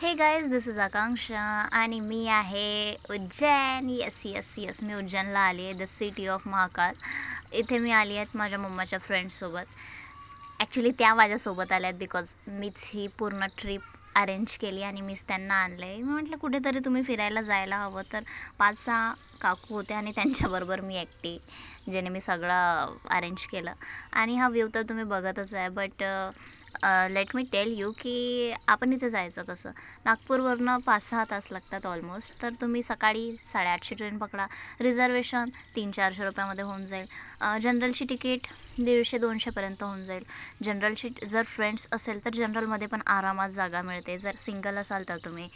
Hey guys, this is आकांक्षा आणि मी आहे Ujjain. Yes yes yes, मी उज्जैनला आली आहे, द सिटी ऑफ महाकाल. इथे मी आली आहेत माझ्या मम्माच्या फ्रेंड्ससोबत. ॲक्च्युली त्या माझ्यासोबत आल्या आहेत बिकॉज मीच ही पूर्ण ट्रिप अरेंज केली आणि मीच त्यांना आणलं आहे. मी म्हटलं कुठेतरी तुम्ही फिरायला जायला हवं, तर 5-6 काकू होते आणि त्यांच्याबरोबर मी एकटी, ज्याने मी सगळं अरेंज केलं. आणि हा व्ह्यू तर तुम्ही बघतच आहे. But let me tell you की आपण इथे जायचं कसं. नागपूरवरनं 5-6 तास लागतात ऑलमोस्ट. तर तुम्ही सकाळी 8:30ची ट्रेन पकडा. रिझर्वेशन 300-400 रुपयामध्ये होऊन जाईल. जनरलची तिकीट 150-200पर्यंत होऊन जाईल. जनरलची जर फ्रेंड्स असेल तर जनरलमध्ये पण आरामात जागा मिळते. जर सिंगल असाल तर तुम्ही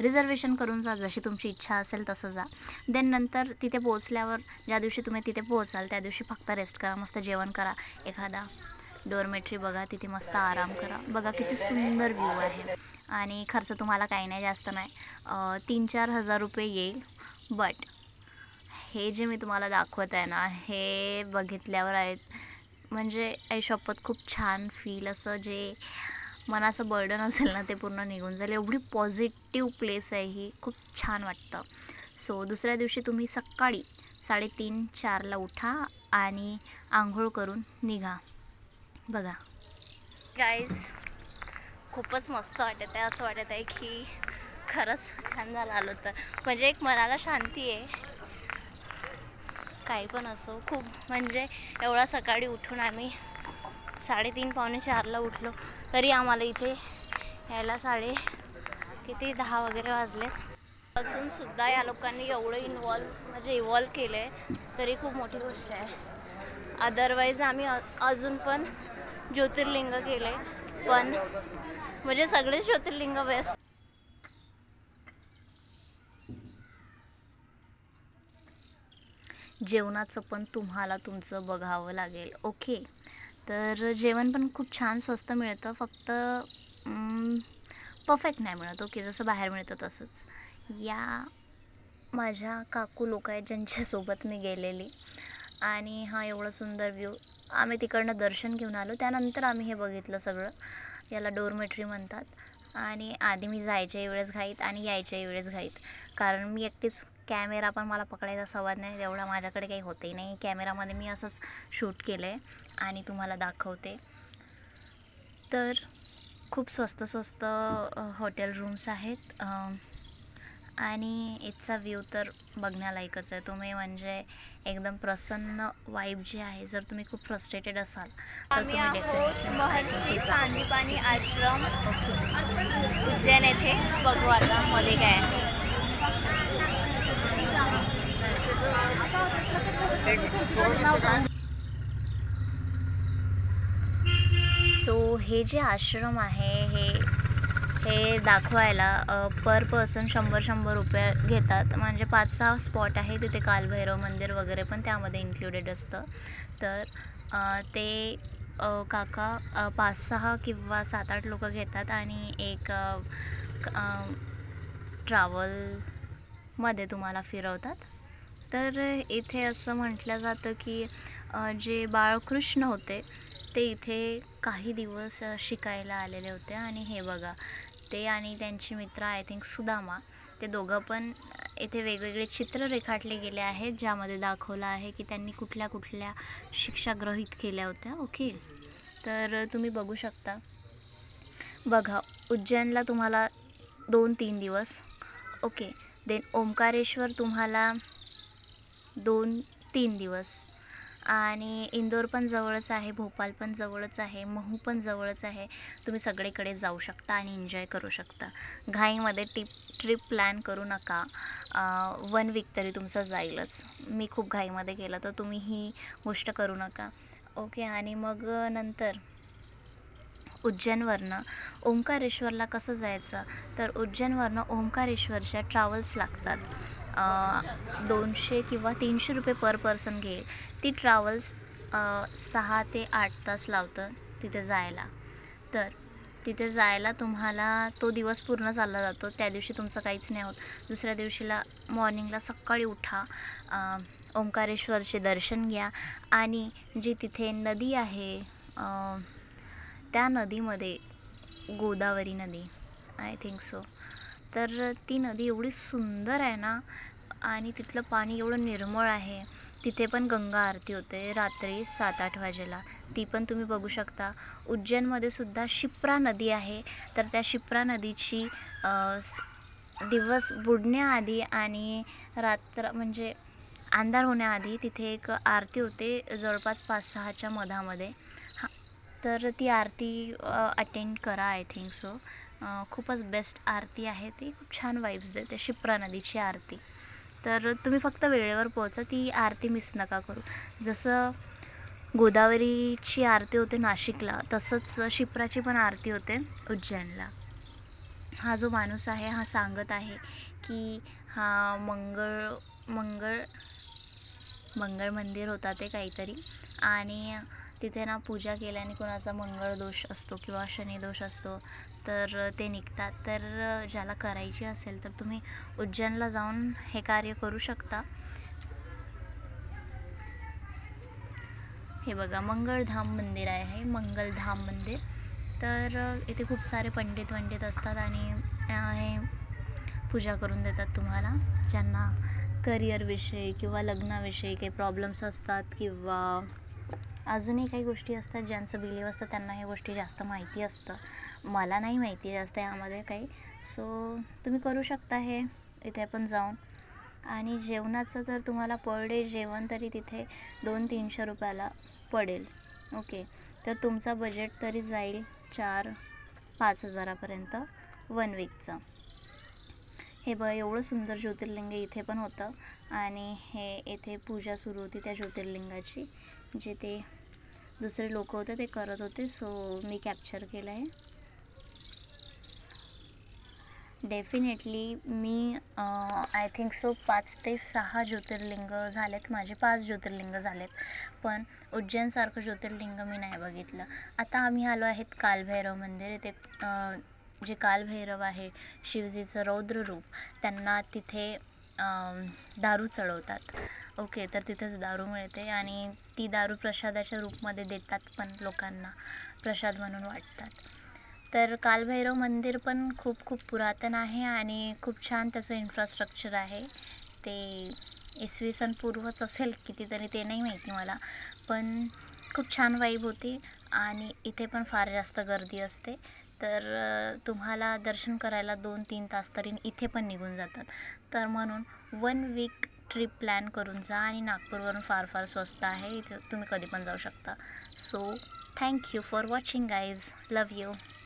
रिझर्वेशन करून जा, जशी तुमची इच्छा असेल तसं जा. देन नंतर तिथे पोहोचल्यावर ज्या दिवशी तुम्ही तिथे पोहोचाल त्या दिवशी फक्त रेस्ट करा, मस्त जेवण करा, एखादा डोरमेट्री बघा, तिथे मस्त आराम करा. बघा किती सुंदर व्ह्यू आहे. आणि खर्च तुम्हाला काही नाही, जास्त नाही, 3-4 हजार रुपये येईल. बट हे जे मी तुम्हाला दाखवत आहे ना, हे बघितल्यावर आहेत म्हणजे शपथ खूप छान फील, असं जे मनाचं बर्डन असेल ना ते पूर्ण निघून जाईल. एवढी पॉझिटिव्ह प्लेस आहे ही, खूप छान वाटतं. सो दुसऱ्या दिवशी तुम्ही सकाळी 3:30-4ला उठा आणि आंघोळ करून निघा. बघा गाईज, खूपच मस्त वाटत आहे. असं वाटत आहे की खरंच छान झालं आलो तर. म्हणजे एक मनाला शांती आहे. काही पण असो, खूप म्हणजे एवढा सकाळी उठून आम्ही 3:30-4ला उठलो तरी आम्हाला इथे यायला किती 10 वगैरे वाजले. असून सुद्धा या लोकांनी एवढं इव्हॉल्व केलं आहे तरी खूप मोठी गोष्ट आहे. अदरवाईज आम्ही अजून पण ज्योतिर्लिंग केले, पण म्हणजे सगळे ज्योतिर्लिंग बेस्ट. जेवणाचं पण तुम्हाला तुमचं बघावं लागेल. ओके, तर जेवण पण खूप छान स्वस्त मिळतं, फक्त परफेक्ट नाही मिळत. ओके, जसं बाहेर मिळतं तसंच. या माझ्या काकू लोक आहेत ज्यांच्यासोबत मी गेलेली. आणि हा एवढा सुंदर व्ह्यू. आम्ही तिकडनं दर्शन घेऊन आलो, त्यानंतर आम्ही हे बघितलं सगळं. याला डोरमेट्री म्हणतात. आणि आधी मी जायच्या वेळेस घाईत आणि यायच्या वेळेस घाईत, कारण मी एकटीच. कॅमेरा पण मला पकडायचा सवाद नाही, एवढा माझ्याकडे काही होतही नाही. कॅमेरामध्ये मी असंच शूट केलं आहे आणि तुम्हाला दाखवते. तर खूप स्वस्त हॉटेल रूम्स आहेत. आणि इथचा व्ह्यू तर बघण्यालायकच आहे. तुम्ही म्हणजे एकदम प्रसन्न वाईब जे आहे, जर तुम्ही खूप फ्रस्ट्रेटेड असाल तर तुम्ही डेफिनेटली महर्षी सांदीपनी आश्रम उज्जैन येथे बघू. आता मध्ये काय आहे. सो हे जे आश्रम आहे हे दाखवायला पर पर्सन 100 रुपये घेतात. म्हणजे 5-6 स्पॉट आहे तिथे. कालभैरव मंदिर वगैरे पण त्यामध्ये इन्क्लुडेड असतं. तर ते काका 5-6 किंवा 7-8 लोक घेतात आणि एक ट्रॅव्हलमध्ये तुम्हाला फिरवतात. तर इथे असं म्हटलं जातं की जे बाळकृष्ण होते ते इथे काही दिवस शिकायला आलेले होते. आणि हे बघा, ते आणि त्यांची मित्र, आय थिंक सुदामा, ते दोघं पण इथे वेगवेगळे चित्र रेखाटले गेले आहेत, ज्यामध्ये दाखवलं आहे की त्यांनी कुठल्या कुठल्या शिक्षा ग्रहित केल्या होत्या. ओके, तर तुम्ही बघू शकता. बघा, उज्जैनला तुम्हाला 2-3 दिवस. ओके, देन ओंकारेश्वर तुम्हाला 2-3 दिवस. आणि इंदोर पण जवळच आहे, भोपाळ पण जवळच आहे, महू पण जवळच आहे. तुम्ही सगळीकडे जाऊ शकता आणि एन्जॉय करू शकता. घाईमध्ये ट्रिप प्लॅन करू नका. 1 वीक तरी तुमचं जाईलच. मी खूप घाईमध्ये केलं, तर तुम्ही ही गोष्ट करू नका. ओके, आणि मग नंतर उज्जैनवरनं ओंकारेश्वरला कसं जायचं, तर उज्जैनवरनं ओंकारेश्वरच्या ट्रॅव्हल्स लागतात. 200 किंवा 300 रुपये पर पर्सन घेईल. ती ट्रॅव्हल्स 6 ते 8 तास लावतं तिथे जायला. तर तिथे जायला तुम्हाला तो दिवस पूर्ण चालला जातो. त्या दिवशी तुमचं काहीच नाही होत. दुसऱ्या दिवशीला मॉर्निंगला सकाळी उठा, ओंकारेश्वरचे दर्शन घ्या आणि जी तिथे नदी आहे, त्या नदीमध्ये, गोदावरी नदी, आय थिंक सो. तर ती नदी एवढी सुंदर आहे ना, आणि तिथलं पाणी एवढं निर्मळ आहे. तिथे पण गंगा आरती होते रात्री 7-8 वाजेला. ती पण तुम्ही बघू शकता. उज्जैनमध्ये सुद्धा शिप्रा नदी आहे. तर त्या शिप्रा नदीची दिवस बुडण्याआधी आणि रात्र म्हणजे अंधार होण्याआधी तिथे एक आरती होते जवळपास 5-6च्या मधामध्ये. हां, तर ती आरती अटेंड करा आय थिंक सो. खूपच बेस्ट आरती आहे ती. खूप छान वाइब्स देते शिप्रा नदीची आरती. तर तुम्ही फक्त वेळेवर पोहोचा, ती आरती मिस नका करू. जसं गोदावरीची आरती होते नाशिकला, तसंच शिप्राची पण आरती होते उज्जैनला. हा जो माणूस आहे हा सांगत आहे की हा मंगळ मंगळ मंदिर होता ते काहीतरी, आणि तिथे ना पूजा केल्याने कोणाचा मंगळ दोष असतो किंवा शनी दोष असतो तर ते निघतात. तर ज्याला करायची असेल तर तुम्ही उज्जैनला जाऊन हे कार्य करू शकता. हे बघा, मंगळधाम मंदिर आहे, मंगलधाम मंदिर. तर इथे खूप सारे पंडित असतात आणि हे पूजा करून देतात तुम्हाला. ज्यांना करिअरविषयी किंवा लग्नाविषयी काही प्रॉब्लेम्स असतात किंवा अजूनही काही गोष्टी असतात, ज्यांचं बिलीव असतं त्यांना ह्या गोष्टी जास्त माहिती असतं. मला नाही माहिती जास्त यामध्ये काही. सो तुम्ही करू शकता हे इथे पण जाऊन. आणि जेवणाचं तर तुम्हाला पर डे जेवण तरी तिथे 200-300 रुपयाला पडेल. ओके, तर तुमचा बजेट तरी जाईल 4-5 हजारापर्यंत 1 वीकचं. हे बघ, एवढं सुंदर ज्योतिर्लिंग इथे पण होतं आणि हे इथे पूजा सुरू होती त्या ज्योतिर्लिंगाची. जे ते दुसरे लोक होते ते करत होते, सो मी कॅप्चर केलं आहे. Definitely me I think so 5 ते 6 ज्योतिर्लिंग झालेत माझे. 5 ज्योतिर्लिंग झालेत, पण उज्जैनसारखं ज्योतिर्लिंग मी नाही बघितलं. आता आम्ही आलो आहेत कालभैरव मंदिर. इथे जे कालभैरव आहे शिवजीचं रौद्र रूप, त्यांना तिथे दारू चढवतात. ओके, तर तिथेच दारू मिळते आणि ती दारू प्रसादाच्या रूपमध्ये देतात पण लोकांना, प्रसाद म्हणून वाटतात. तर कालभैरव मंदिर पण खूप पुरातन आहे आणि खूप छान त्याचं इन्फ्रास्ट्रक्चर आहे. ते इसवी सन पूर्वच असेल कितीतरी, ते नाही माहिती मला, पण खूप छान वाईब होती. आणि इथे पण फार जास्त गर्दी असते. तर तुम्हाला दर्शन करायला 2-3 तास तरी इथे पण निघून जातात. तर म्हणून 1 वीक ट्रिप प्लॅन करून जा. आणि नागपूरवरून फार स्वस्त आहे, इथे तुम्ही कधी पण जाऊ शकता. So thank you for watching guys. Love you.